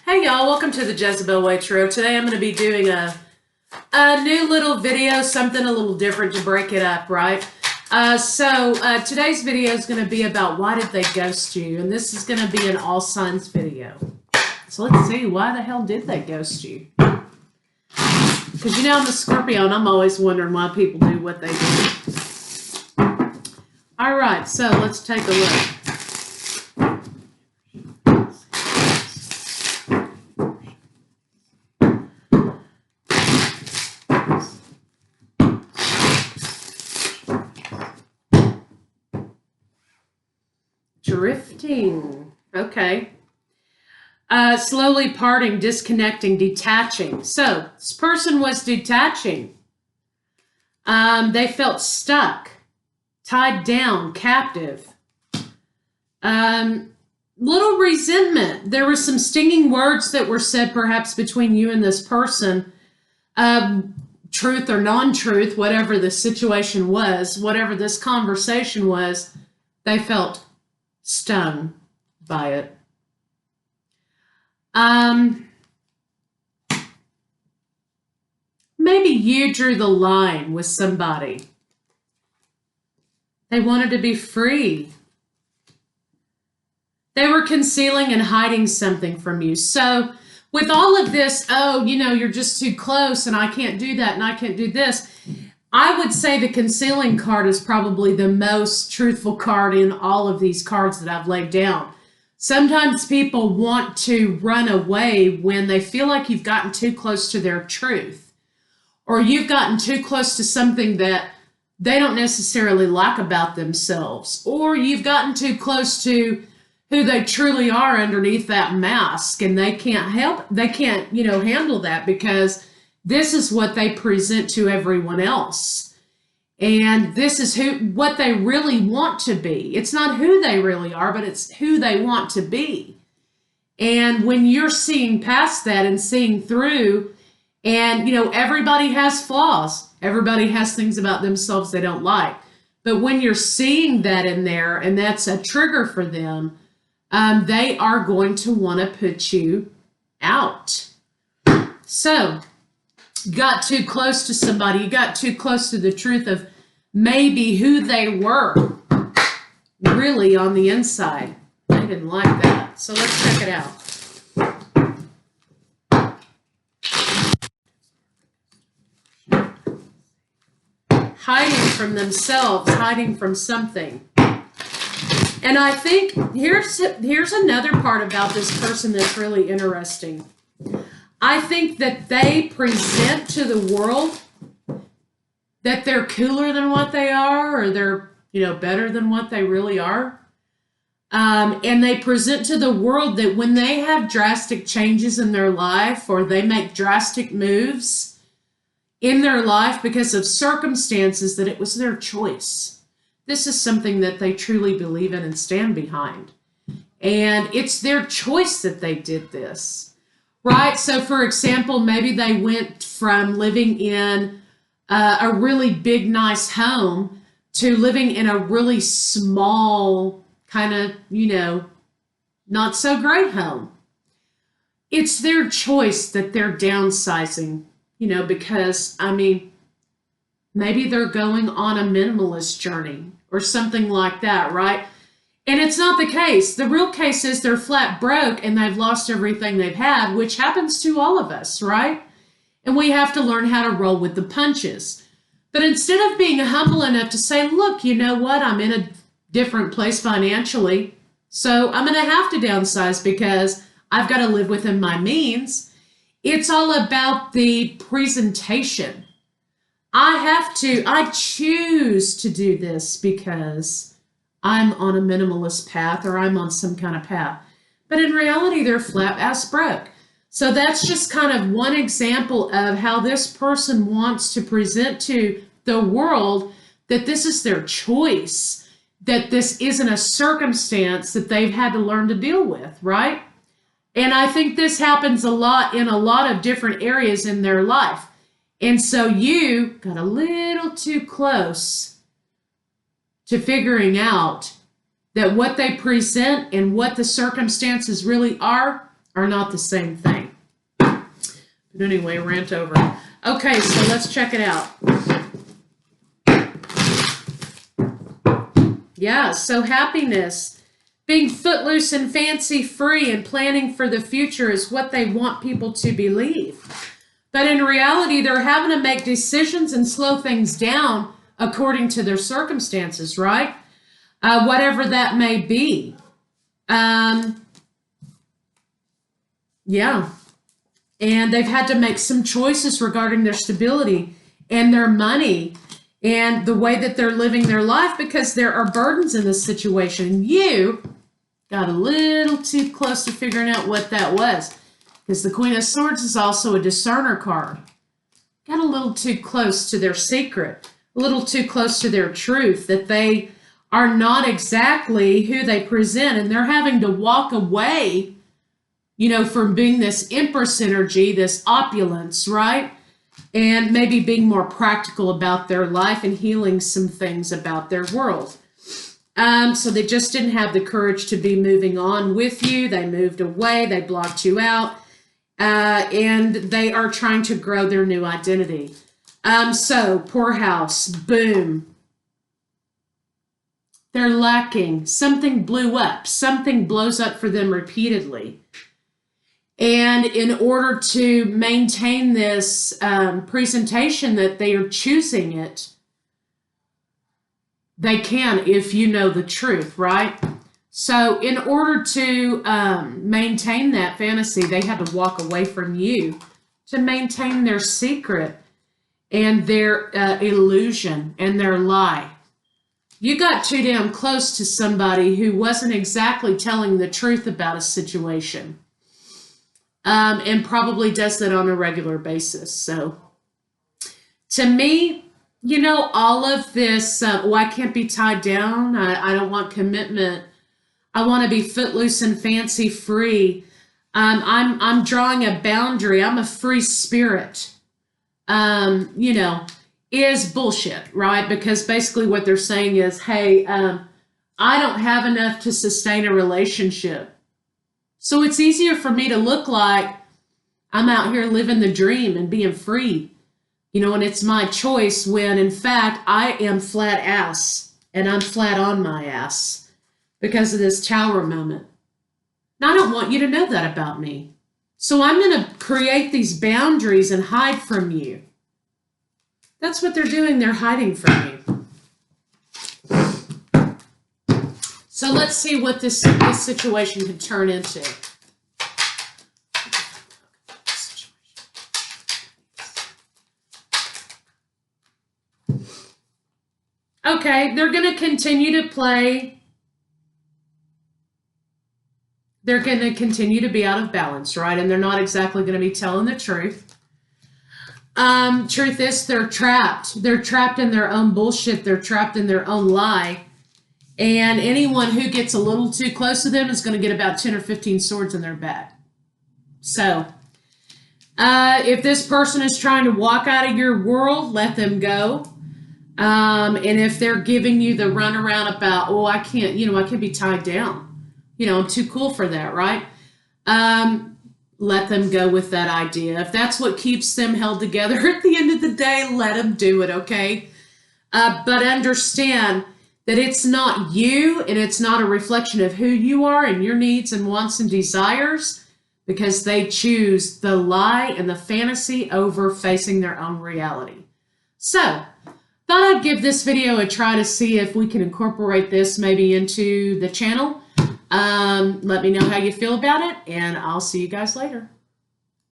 Hey y'all, welcome to the Jezebel Way Trio. Today I'm going to be doing a new little video, something a little different to break it up, right? Today's video is going to be about why did they ghost you? And this is going to be an all signs video. So let's see, why the hell did they ghost you? Because you know I'm a Scorpio and I'm always wondering why people do what they do. Alright, so let's take a look. Drifting. Okay. Slowly parting, disconnecting, detaching. So this person was detaching. They felt stuck, tied down, captive. Little resentment. There were some stinging words that were said perhaps between you and this person. Truth or non-truth, whatever the situation was, whatever this conversation was, they felt stung by it. Maybe you drew the line with somebody. They wanted to be free. They were concealing and hiding something from you. So with all of this, oh, you know, you're just too close and I can't do that and I can't do this. I would say the concealing card is probably the most truthful card in all of these cards that I've laid down. Sometimes people want to run away when they feel like you've gotten too close to their truth, or you've gotten too close to something that they don't necessarily like about themselves, or you've gotten too close to who they truly are underneath that mask, and they can't handle that because this is what they present to everyone else. And this is what they really want to be. It's not who they really are, but it's who they want to be. And when you're seeing past that and seeing through, and everybody has flaws. Everybody has things about themselves they don't like. But when you're seeing that in there, and that's a trigger for them, they are going to want to put you out. So, you got too close to somebody. You got too close to the truth of maybe who they were really on the inside. They didn't like that. So let's check it out. Hiding from themselves, hiding from something. And I think here's another part about this person that's really interesting. I think that they present to the world that they're cooler than what they are, or they're, better than what they really are. And they present to the world that when they have drastic changes in their life, or they make drastic moves in their life because of circumstances, that it was their choice. This is something that they truly believe in and stand behind. And it's their choice that they did this. Right? So, for example, maybe they went from living in a really big, nice home to living in a really small, kind of, not so great home. It's their choice that they're downsizing, because, maybe they're going on a minimalist journey or something like that, right? And it's not the case. The real case is they're flat broke and they've lost everything they've had, which happens to all of us, right? And we have to learn how to roll with the punches. But instead of being humble enough to say, look, you know what? I'm in a different place financially, so I'm going to have to downsize because I've got to live within my means. It's all about the presentation. I choose to do this because I'm on a minimalist path, or I'm on some kind of path. But in reality, they're flat ass broke. So that's just kind of one example of how this person wants to present to the world that this is their choice, that this isn't a circumstance that they've had to learn to deal with, right? And I think this happens a lot in a lot of different areas in their life. And so you got a little too close to figuring out that what they present and what the circumstances really are are not the same thing. But anyway, rant over. Okay, so let's check it out. Yeah, so happiness, being footloose and fancy-free and planning for the future is what they want people to believe. But in reality, they're having to make decisions and slow things down according to their circumstances, right? Whatever that may be. Yeah. And they've had to make some choices regarding their stability and their money and the way that they're living their life, because there are burdens in this situation. You got a little too close to figuring out what that was, because the Queen of Swords is also a discerner card. Got a little too close to their secret, a little too close to their truth, that they are not exactly who they present, and they're having to walk away, you know, from being this Empress energy, this opulence, right? And maybe being more practical about their life and healing some things about their world. So they just didn't have the courage to be moving on with you. They moved away, they blocked you out, and they are trying to grow their new identity. So, poor house, boom. They're lacking. Something blew up. Something blows up for them repeatedly. And in order to maintain this presentation that they are choosing it, they can if you know the truth, right? So in order to maintain that fantasy, they had to walk away from you to maintain their secret and their illusion and their lie. You got too damn close to somebody who wasn't exactly telling the truth about a situation. And probably does that on a regular basis. So to me, you know, all of this, I can't be tied down. I don't want commitment. I want to be footloose and fancy free. I'm drawing a boundary. I'm a free spirit. You know, is bullshit, right? Because basically what they're saying is, hey, I don't have enough to sustain a relationship. So it's easier for me to look like I'm out here living the dream and being free, you know, and it's my choice, when in fact I am flat ass and I'm flat on my ass because of this Tower moment. Now, I don't want you to know that about me. So I'm going to create these boundaries and hide from you. That's what they're doing. They're hiding from you. So let's see what this situation could turn into. Okay, they're going to continue to play. They're going to continue to be out of balance, right? And they're not exactly going to be telling the truth. Truth is, they're trapped. They're trapped in their own bullshit. They're trapped in their own lie. And anyone who gets a little too close to them is going to get about 10 or 15 swords in their back. So, if this person is trying to walk out of your world, let them go. And if they're giving you the runaround about, oh, I can't, you know, I can't be tied down. You know, I'm too cool for that, right? Let them go with that idea. If that's what keeps them held together at the end of the day, let them do it, okay? But understand that it's not you, and it's not a reflection of who you are and your needs and wants and desires, because they choose the lie and the fantasy over facing their own reality. So, thought I'd give this video a try to see if we can incorporate this maybe into the channel. Let me know how you feel about it, and I'll see you guys later.